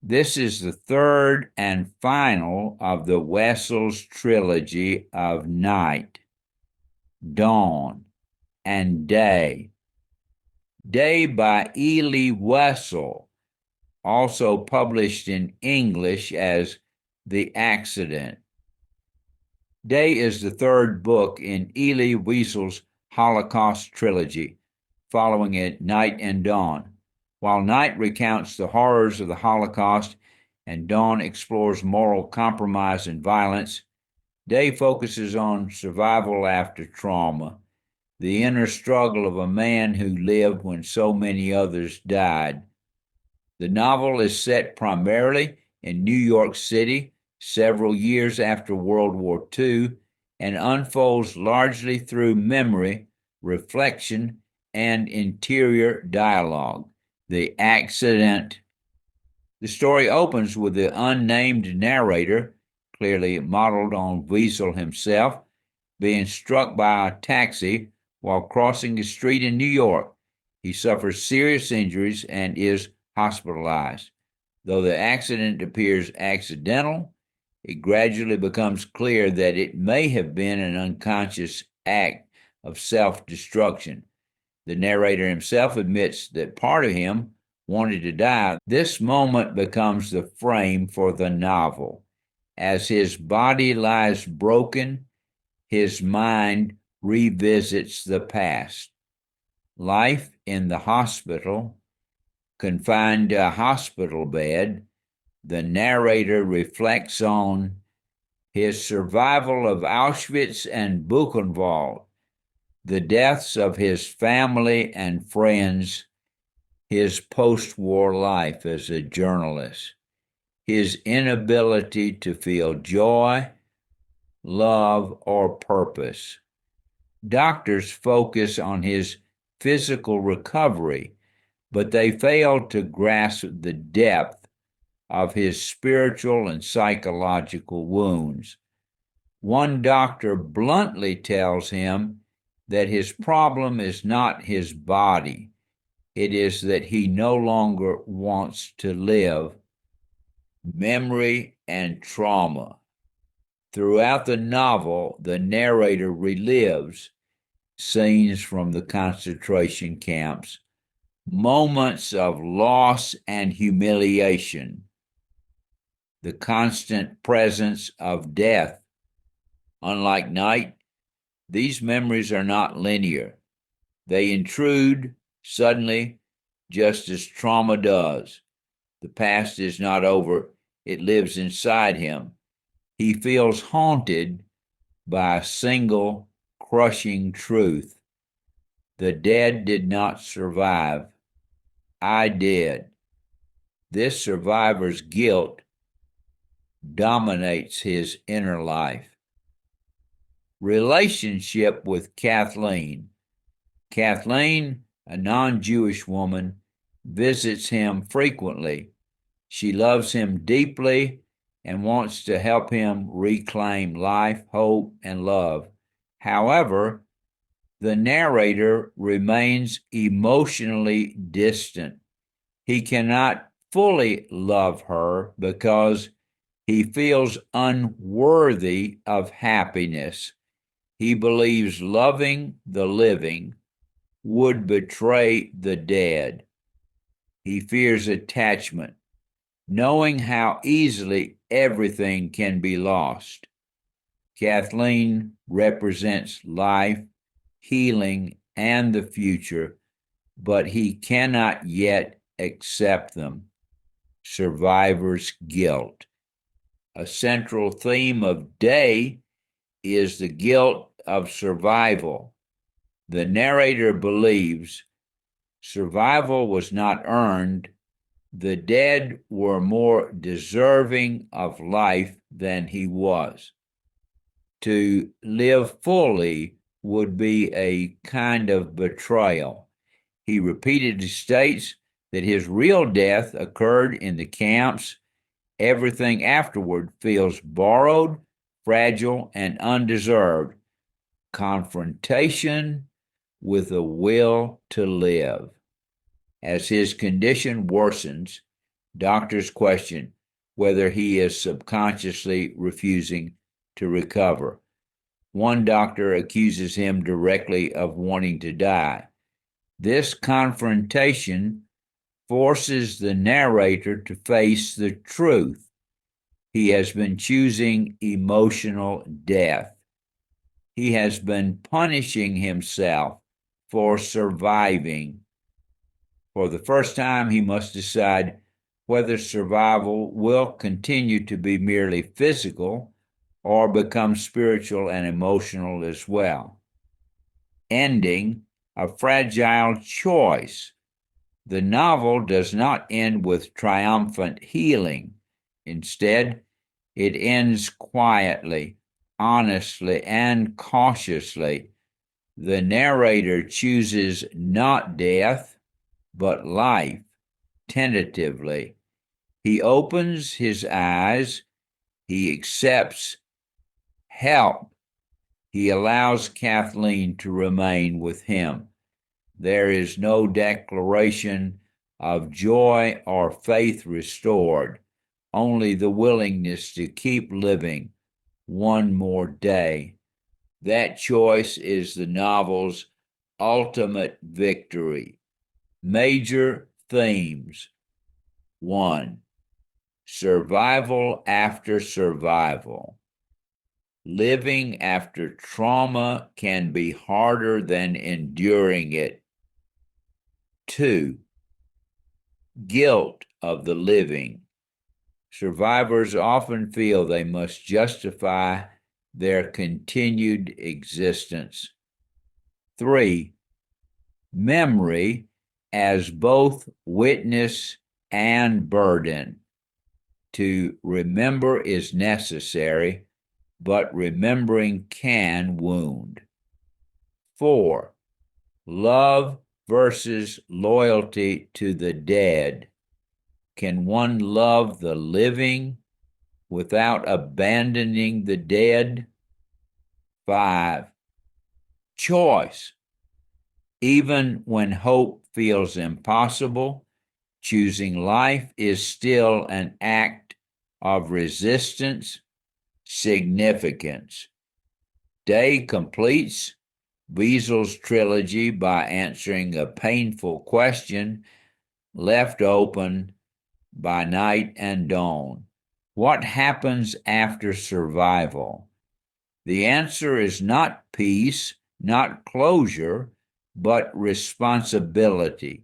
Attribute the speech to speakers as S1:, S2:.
S1: This is the third and final of the Wiesel's trilogy of Night, Dawn, and Day. Day by Elie Wiesel, also published in English as The Accident. Day is the third book in Elie Wiesel's Holocaust trilogy, following it Night and Dawn. While Night recounts the horrors of the Holocaust and Dawn explores moral compromise and violence, Day focuses on survival after trauma, the inner struggle of a man who lived when so many others died. The novel is set primarily in New York City, several years after World War II, and unfolds largely through memory, reflection, and interior dialogue. The Accident. The story opens with the unnamed narrator, clearly modeled on Wiesel himself, being struck by a taxi while crossing a street in New York. He suffers serious injuries and is hospitalized. Though the accident appears accidental, it gradually becomes clear that it may have been an unconscious act of self-destruction. The narrator himself admits that part of him wanted to die. This moment becomes the frame for the novel. As his body lies broken, his mind revisits the past. Life in the hospital, confined to a hospital bed, the narrator reflects on his survival of Auschwitz and Buchenwald, the deaths of his family and friends, his post-war life as a journalist, his inability to feel joy, love, or purpose. Doctors focus on his physical recovery, but they fail to grasp the depth of his spiritual and psychological wounds. One doctor bluntly tells him that his problem is not his body. It is that he no longer wants to live. Memory and trauma. Throughout the novel, the narrator relives scenes from the concentration camps, moments of loss and humiliation, the constant presence of death. Unlike Night, these memories are not linear. They intrude suddenly, just as trauma does. The past is not over, it lives inside him. He feels haunted by a single crushing truth. The dead did not survive. I did. This survivor's guilt dominates his inner life. Relationship with Kathleen. Kathleen, a non-Jewish woman, visits him frequently. She loves him deeply and wants to help him reclaim life, hope, and love. However, the narrator remains emotionally distant. He cannot fully love her because he feels unworthy of happiness. He believes loving the living would betray the dead. He fears attachment, knowing how easily everything can be lost. Kathleen represents life, healing, and the future, but he cannot yet accept them. Survivor's guilt. A central theme of Day is the guilt of survival. The narrator believes survival was not earned. The dead were more deserving of life than he was. To live fully would be a kind of betrayal. He repeatedly states that his real death occurred in the camps. Everything afterward feels borrowed, fragile, and undeserved. Confrontation with a will to live. As his condition worsens, Doctors question whether he is subconsciously refusing to recover. One doctor accuses him directly of wanting to die. This confrontation forces the narrator to face the truth. He has been choosing emotional death. He has been punishing himself for surviving. For the first time, he must decide whether survival will continue to be merely physical or become spiritual and emotional as well. Ending, a fragile choice. The novel does not end with triumphant healing. Instead, it ends quietly, honestly, and cautiously. The narrator chooses not death, but life, tentatively. He opens his eyes, he accepts help, he allows Kathleen to remain with him. There is no declaration of joy or faith restored, only the willingness to keep living one more day. That choice is the novel's ultimate victory. Major themes. 1. Survival after survival. Living after trauma can be harder than enduring it. 2. Guilt of the living. Survivors often feel they must justify their continued existence. 3. Memory as both witness and burden. To remember is necessary, but remembering can wound. 4. Love versus loyalty to the dead. Can one love the living without abandoning the dead? 5. Choice. Even when hope feels impossible, choosing life is still an act of resistance, significance. Day completes Wiesel's trilogy by answering a painful question left open by Night and Dawn. What happens after survival? The answer is not peace, not closure, but responsibility.